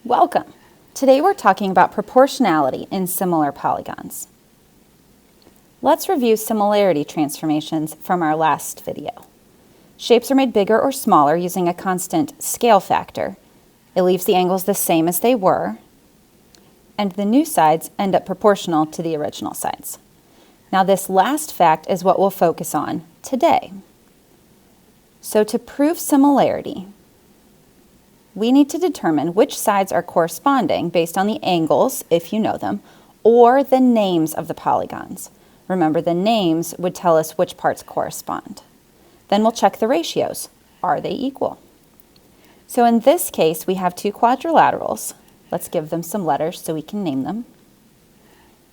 Welcome! Today we're talking about proportionality in similar polygons. Let's review similarity transformations from our last video. Shapes are made bigger or smaller using a constant scale factor. It leaves the angles the same as they were, and the new sides end up proportional to the original sides. Now this last fact is what we'll focus on today. So to prove similarity, we need to determine which sides are corresponding based on the angles, if you know them, or the names of the polygons. Remember, the names would tell us which parts correspond. Then we'll check the ratios. Are they equal? So in this case, we have two quadrilaterals. Let's give them some letters so we can name them.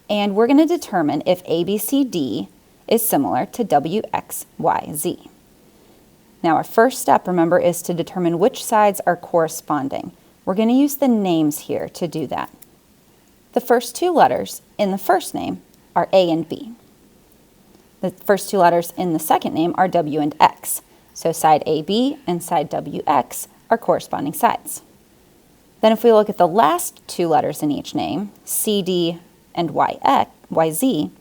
And we're going to determine if ABCD is similar to WXYZ. Now our first step, remember, is to determine which sides are corresponding. We're going to use the names here to do that. The first two letters in the first name are A and B. The first two letters in the second name are W and X. So side AB and side WX are corresponding sides. Then if we look at the last two letters in each name, CD and YZ,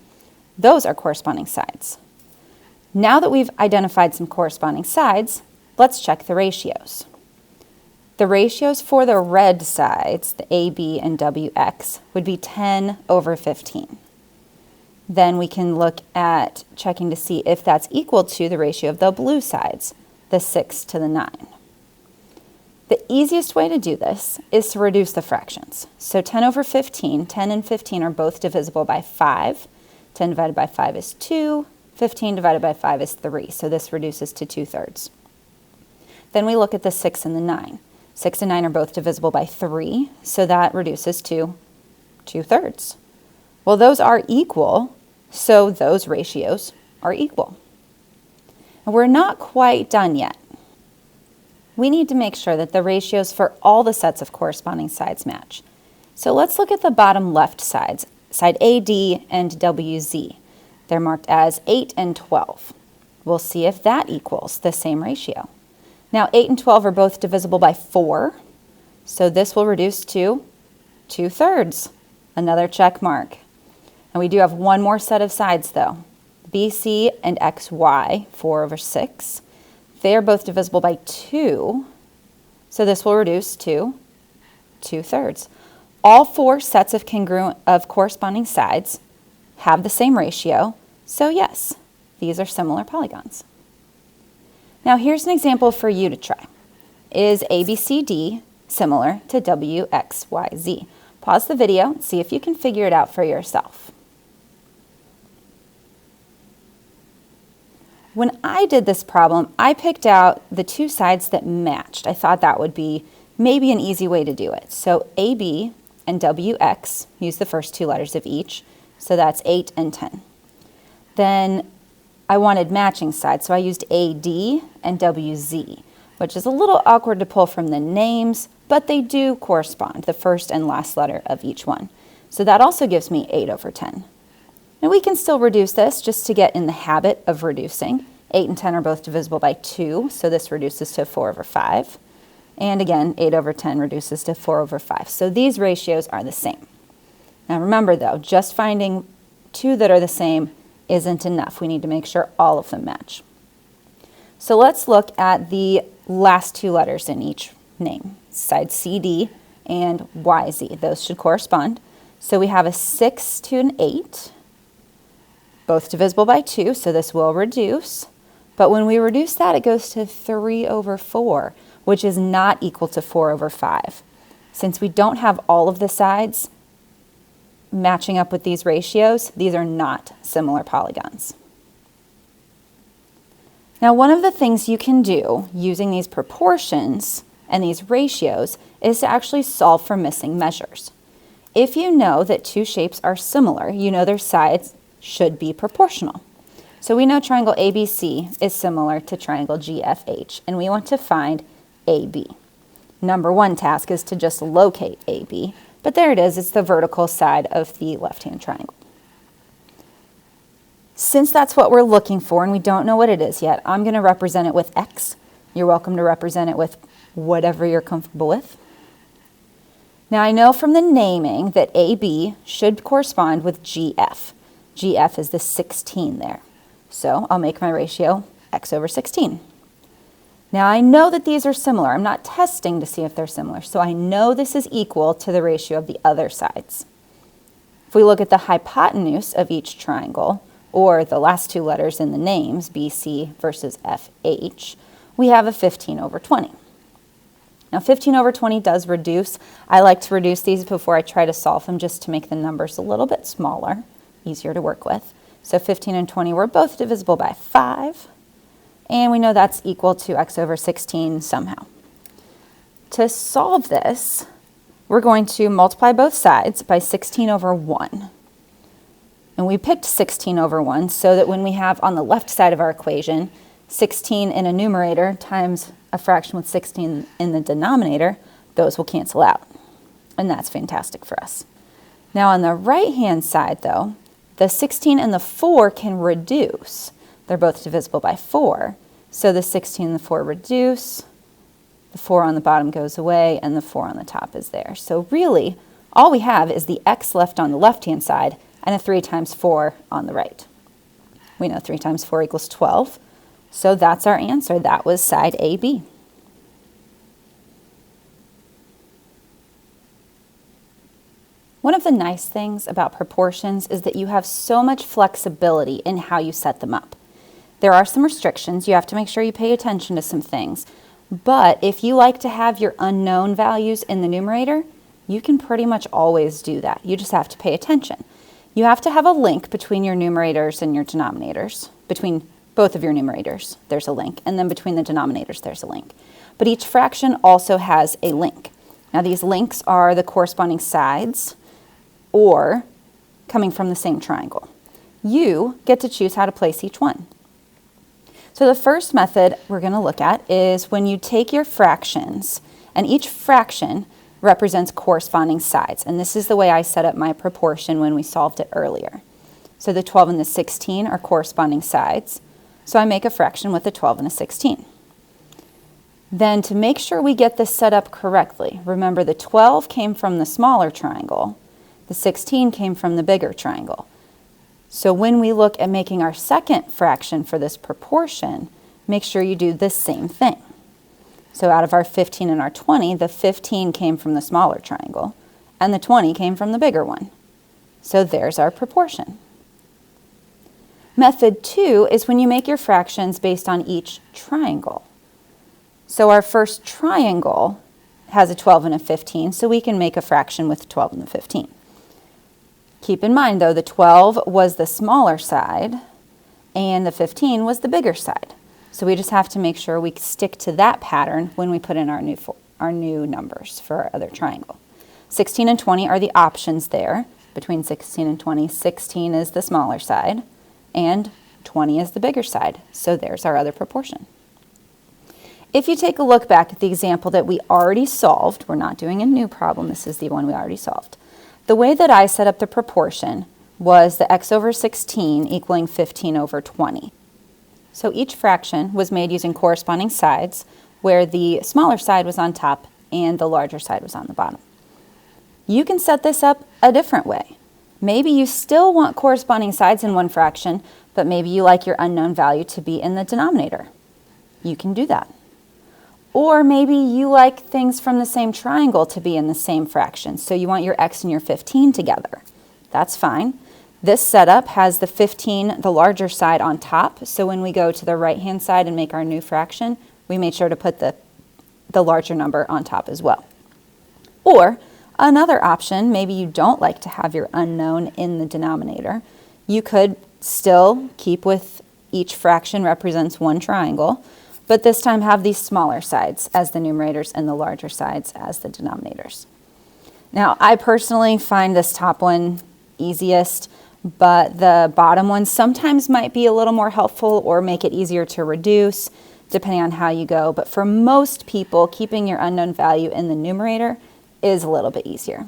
those are corresponding sides. Now that we've identified some corresponding sides, let's check the ratios. The ratios for the red sides, the AB and WX, would be 10/15. Then we can look at checking to see if that's equal to the ratio of the blue sides, the 6:9. The easiest way to do this is to reduce the fractions. So 10/15, 10 and 15 are both divisible by 5. 10 divided by 5 is 2. 15 divided by 5 is 3, so this reduces to 2/3. Then we look at the 6 and the 9. 6 and 9 are both divisible by 3, so that reduces to 2/3. Well, those are equal, so those ratios are equal. And we're not quite done yet. We need to make sure that the ratios for all the sets of corresponding sides match. So let's look at the bottom left sides, side AD and WZ. They're marked as 8 and 12. We'll see if that equals the same ratio. Now 8 and 12 are both divisible by 4, so this will reduce to 2/3, another check mark. And we do have one more set of sides though. BC and XY, 4/6. They're both divisible by 2, so this will reduce to 2/3. All four sets of corresponding sides have the same ratio, so yes, these are similar polygons. Now here's an example for you to try. Is ABCD similar to WXYZ? Pause the video and see if you can figure it out for yourself. When I did this problem, I picked out the two sides that matched. I thought that would be maybe an easy way to do it. So AB and WX, use the first two letters of each, so that's 8 and 10. Then I wanted matching sides, so I used AD and WZ, which is a little awkward to pull from the names, but they do correspond, the first and last letter of each one. So that also gives me 8/10. Now we can still reduce this just to get in the habit of reducing. 8 and 10 are both divisible by 2, so this reduces to 4/5. And again, 8/10 reduces to 4/5. So these ratios are the same. Now remember though, just finding two that are the same isn't enough. We need to make sure all of them match. So let's look at the last two letters in each name, side CD and YZ. Those should correspond. So we have a 6 to an 8, both divisible by 2, so this will reduce. But when we reduce that, it goes to 3/4, which is not equal to 4/5. Since we don't have all of the sides matching up with these ratios, these are not similar polygons. Now, one of the things you can do using these proportions and these ratios is to actually solve for missing measures. If you know that two shapes are similar, you know their sides should be proportional. So we know triangle ABC is similar to triangle GFH, and we want to find AB. Number one task is to just locate AB. But there it is, it's the vertical side of the left-hand triangle. Since that's what we're looking for and we don't know what it is yet, I'm going to represent it with X. You're welcome to represent it with whatever you're comfortable with. Now I know from the naming that AB should correspond with GF. GF is the 16 there. So I'll make my ratio x over 16. Now I know that these are similar. I'm not testing to see if they're similar. So I know this is equal to the ratio of the other sides. If we look at the hypotenuse of each triangle, or the last two letters in the names, BC versus FH, we have a 15 over 20. Now 15 over 20 does reduce. I like to reduce these before I try to solve them just to make the numbers a little bit smaller, easier to work with. So 15 and 20 were both divisible by 5. And we know that's equal to x over 16 somehow. To solve this, we're going to multiply both sides by 16 over 1. And we picked 16 over 1 so that when we have on the left side of our equation 16 in a numerator times a fraction with 16 in the denominator, those will cancel out. And that's fantastic for us. Now on the right-hand side, though, the 16 and the 4 can reduce. They're both divisible by 4. So the 16 and the 4 reduce, the 4 on the bottom goes away, and the 4 on the top is there. So really, all we have is the x left on the left-hand side and a 3 times 4 on the right. We know 3 times 4 equals 12. So that's our answer. That was side AB. One of the nice things about proportions is that you have so much flexibility in how you set them up. There are some restrictions. You have to make sure you pay attention to some things. But if you like to have your unknown values in the numerator, you can pretty much always do that. You just have to pay attention. You have to have a link between your numerators and your denominators. Between both of your numerators, there's a link. And then between the denominators, there's a link. But each fraction also has a link. Now these links are the corresponding sides or coming from the same triangle. You get to choose how to place each one. So the first method we're going to look at is when you take your fractions, and each fraction represents corresponding sides. And this is the way I set up my proportion when we solved it earlier. So the 12 and the 16 are corresponding sides. So I make a fraction with a 12 and a 16. Then to make sure we get this set up correctly, remember the 12 came from the smaller triangle, the 16 came from the bigger triangle. So when we look at making our second fraction for this proportion, make sure you do the same thing. So out of our 15 and our 20, the 15 came from the smaller triangle, and the 20 came from the bigger one. So there's our proportion. Method 2 is when you make your fractions based on each triangle. So our first triangle has a 12 and a 15, so we can make a fraction with 12 and the 15. Keep in mind, though, the 12 was the smaller side, and the 15 was the bigger side. So we just have to make sure we stick to that pattern when we put in our new numbers for our other triangle. 16 and 20 are the options there. Between 16 and 20, 16 is the smaller side, and 20 is the bigger side. So there's our other proportion. If you take a look back at the example that we already solved, we're not doing a new problem, this is the one we already solved. The way that I set up the proportion was the x over 16 equaling 15 over 20. So each fraction was made using corresponding sides, where the smaller side was on top and the larger side was on the bottom. You can set this up a different way. Maybe you still want corresponding sides in one fraction, but maybe you like your unknown value to be in the denominator. You can do that. Or maybe you like things from the same triangle to be in the same fraction, so you want your x and your 15 together. That's fine. This setup has the 15, the larger side, on top, so when we go to the right-hand side and make our new fraction, we made sure to put the larger number on top as well. Or another option, maybe you don't like to have your unknown in the denominator. You could still keep with each fraction represents one triangle, but this time have these smaller sides as the numerators and the larger sides as the denominators. Now, I personally find this top one easiest, but the bottom one sometimes might be a little more helpful or make it easier to reduce, depending on how you go. But for most people, keeping your unknown value in the numerator is a little bit easier.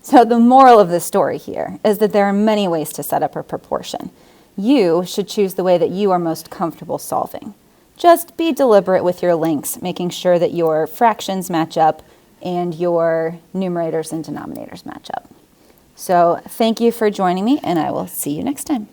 So the moral of the story here is that there are many ways to set up a proportion. You should choose the way that you are most comfortable solving. Just be deliberate with your links, making sure that your fractions match up and your numerators and denominators match up. So thank you for joining me, and I will see you next time.